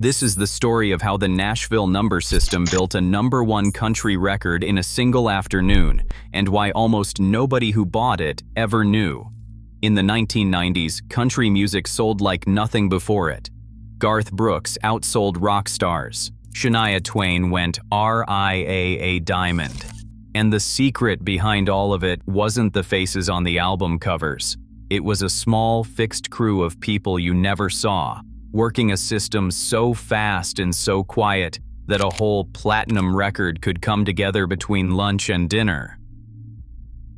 This is the story of how the Nashville number system built a #1 country record in a single afternoon, and why almost nobody who bought it ever knew. In the 1990s, country music sold like nothing before it. Garth Brooks outsold rock stars. Shania Twain went RIAA diamond. And the secret behind all of it wasn't the faces on the album covers. It was a small, fixed crew of people you never saw, working a system so fast and so quiet that a whole platinum record could come together between lunch and dinner.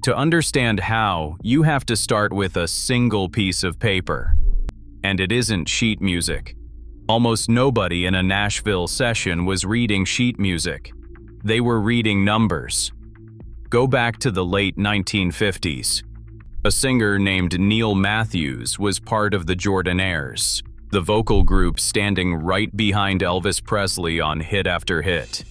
To understand how, you have to start with a single piece of paper. And it isn't sheet music. Almost nobody in a Nashville session was reading sheet music. They were reading numbers. Go back to the late 1950s. A singer named Neal was part of the Jordanaires, the vocal group standing right behind Elvis Presley on hit after hit.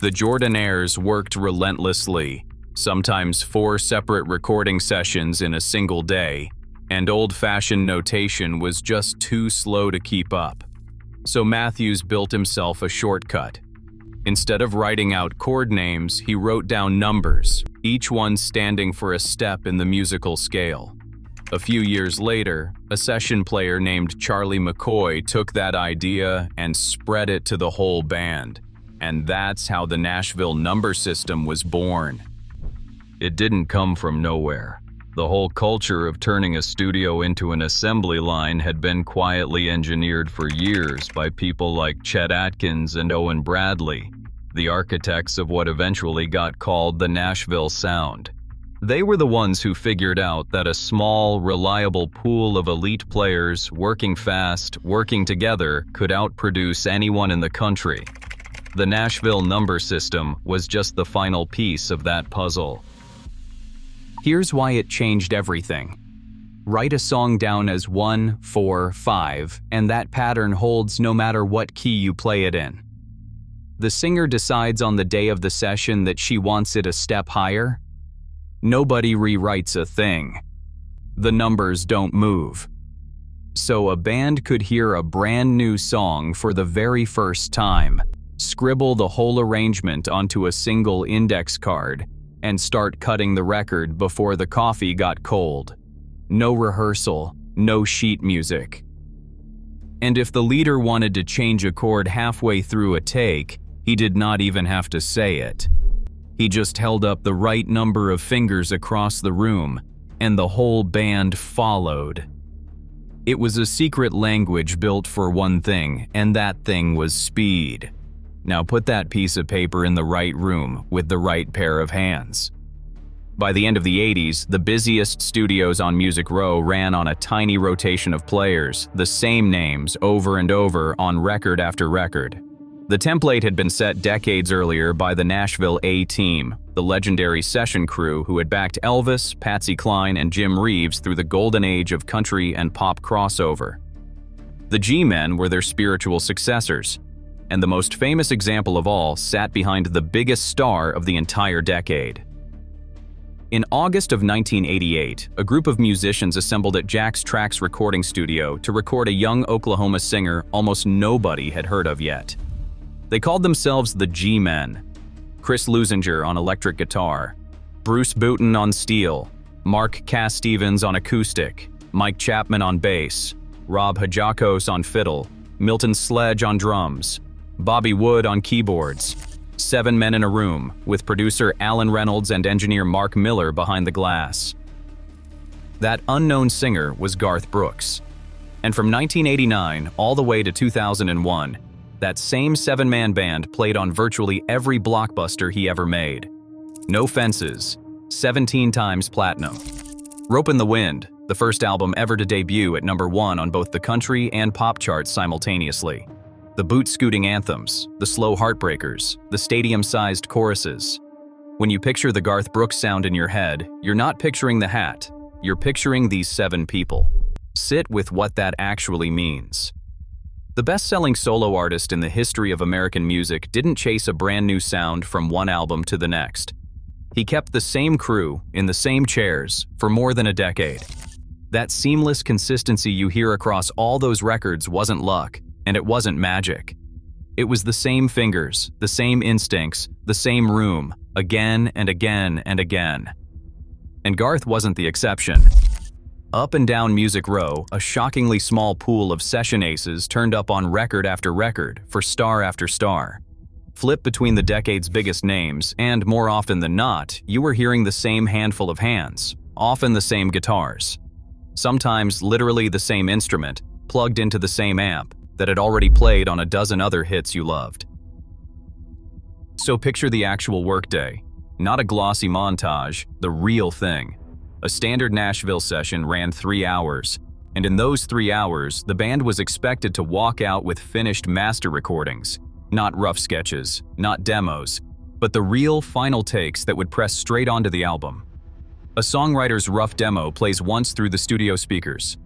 The Jordanaires worked relentlessly, sometimes 4 separate recording sessions in a single day, and old-fashioned notation was just too slow to keep up. So Matthews built himself a shortcut. Instead of writing out chord names, he wrote down numbers, each one standing for a step in the musical scale. A few years later, a session player named Charlie McCoy took that idea and spread it to the whole band. And that's how the Nashville number system was born. It didn't come from nowhere. The whole culture of turning a studio into an assembly line had been quietly engineered for years by people like Chet Atkins and Owen Bradley, the architects of what eventually got called the Nashville Sound. They were the ones who figured out that a small, reliable pool of elite players working fast, working together, could outproduce anyone in the country. The Nashville number system was just the final piece of that puzzle. Here's why it changed everything. Write a song down as 1, 4, 5, and that pattern holds no matter what key you play it in. The singer decides on the day of the session that she wants it a step higher. Nobody rewrites a thing. The numbers don't move. So a band could hear a brand new song for the very first time, scribble the whole arrangement onto a single index card, and start cutting the record before the coffee got cold. No rehearsal, no sheet music. And if the leader wanted to change a chord halfway through a take, he did not even have to say it. He just held up the right number of fingers across the room, and the whole band followed. It was a secret language built for one thing, and that thing was speed. Now put that piece of paper in the right room with the right pair of hands. By the end of the 80s, the busiest studios on Music Row ran on a tiny rotation of players, the same names over and over on record after record. The template had been set decades earlier by the Nashville A-Team, the legendary session crew who had backed Elvis, Patsy Cline, and Jim Reeves through the golden age of country and pop crossover. The G-Men were their spiritual successors, and the most famous example of all sat behind the biggest star of the entire decade. In August of 1988, a group of musicians assembled at Jack's Tracks recording studio to record a young Oklahoma singer almost nobody had heard of yet. They called themselves the G-Men. Chris Lusinger on electric guitar, Bruce Booten on steel, Mark Cass Stevens on acoustic, Mike Chapman on bass, Rob Hajakos on fiddle, Milton Sledge on drums, Bobby Wood on keyboards. 7 men in a room, with producer Alan Reynolds and engineer Mark Miller behind the glass. That unknown singer was Garth Brooks. And from 1989 all the way to 2001, that same 7-man band played on virtually every blockbuster he ever made. No Fences, 17 times platinum. Rope in the Wind, the first album ever to debut at #1 on both the country and pop charts simultaneously. The boot-scooting anthems, the slow heartbreakers, the stadium-sized choruses. When you picture the Garth Brooks sound in your head, you're not picturing the hat, you're picturing these 7 people. Sit with what that actually means. The best-selling solo artist in the history of American music didn't chase a brand new sound from one album to the next. He kept the same crew, in the same chairs, for more than a decade. That seamless consistency you hear across all those records wasn't luck. And it wasn't magic. It was the same fingers, the same instincts, the same room, again and again and again. And Garth wasn't the exception. Up and down Music Row, a shockingly small pool of session aces turned up on record after record for star after star. Flip between the decade's biggest names, and more often than not, you were hearing the same handful of hands, often the same guitars. Sometimes literally the same instrument, plugged into the same amp that had already played on a dozen other hits you loved. So picture the actual workday, not a glossy montage, the real thing. A standard Nashville session ran 3 hours, and in those 3 hours, the band was expected to walk out with finished master recordings, not rough sketches, not demos, but the real final takes that would press straight onto the album. A songwriter's rough demo plays once through the studio speakers.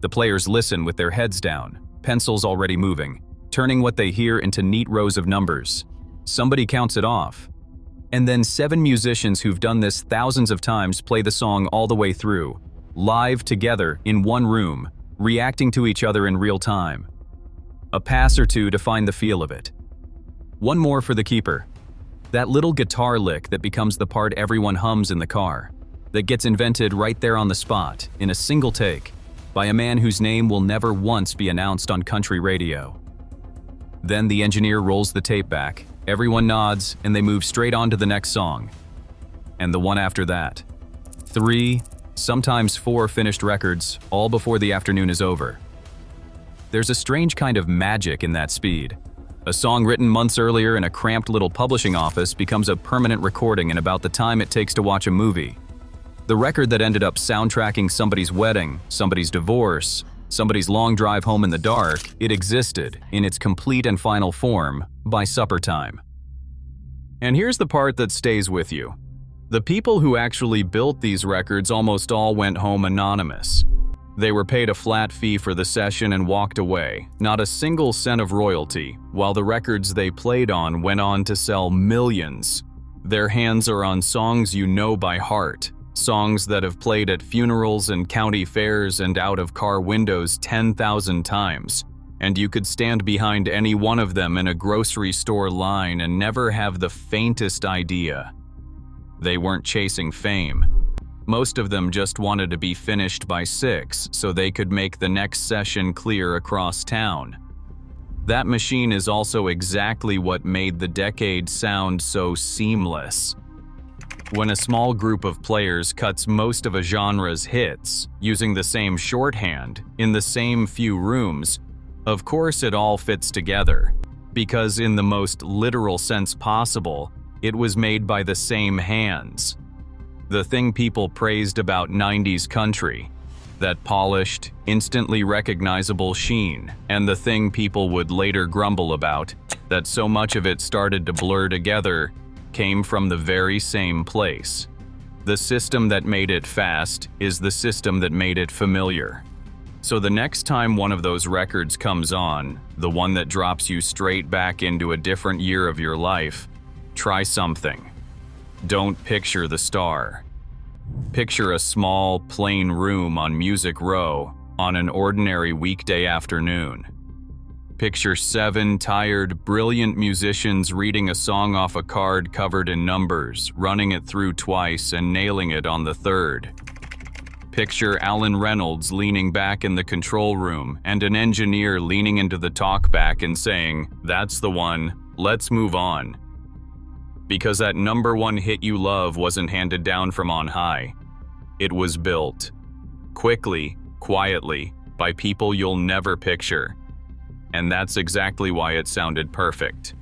The players listen with their heads down, pencils already moving, turning what they hear into neat rows of numbers. Somebody counts it off. And then 7 musicians who've done this thousands of times play the song all the way through, live together in one room, reacting to each other in real time. A pass or two to find the feel of it. One more for the keeper. That little guitar lick that becomes the part everyone hums in the car, that gets invented right there on the spot, in a single take, by a man whose name will never once be announced on country radio. Then the engineer rolls the tape back, everyone nods, and they move straight on to the next song. And the one after that. 3, sometimes 4 finished records, all before the afternoon is over. There's a strange kind of magic in that speed. A song written months earlier in a cramped little publishing office becomes a permanent recording in about the time it takes to watch a movie. The record that ended up soundtracking somebody's wedding, somebody's divorce, somebody's long drive home in the dark, it existed, in its complete and final form, by supper time. And here's the part that stays with you. The people who actually built these records almost all went home anonymous. They were paid a flat fee for the session and walked away, not a single cent of royalty, while the records they played on went on to sell millions. Their hands are on songs you know by heart, songs that have played at funerals and county fairs and out of car windows 10,000 times, and you could stand behind any one of them in a grocery store line and never have the faintest idea. They weren't chasing fame. Most of them just wanted to be finished by 6 so they could make the next session clear across town. That machine is also exactly what made the decade sound so seamless. When a small group of players cuts most of a genre's hits, using the same shorthand, in the same few rooms, of course it all fits together, because in the most literal sense possible, it was made by the same hands. The thing people praised about 90s country, that polished, instantly recognizable sheen, and the thing people would later grumble about, that so much of it started to blur together, came from the very same place. The system that made it fast is the system that made it familiar. So the next time one of those records comes on, the one that drops you straight back into a different year of your life, try something. Don't picture the star. Picture a small, plain room on Music Row on an ordinary weekday afternoon. Picture 7 tired, brilliant musicians reading a song off a card covered in numbers, running it through twice and nailing it on the 3rd. Picture Alan Reynolds leaning back in the control room and an engineer leaning into the talkback and saying, "That's the one, let's move on." Because that #1 hit you love wasn't handed down from on high. It was built. Quickly, quietly, by people you'll never picture. And that's exactly why it sounded perfect.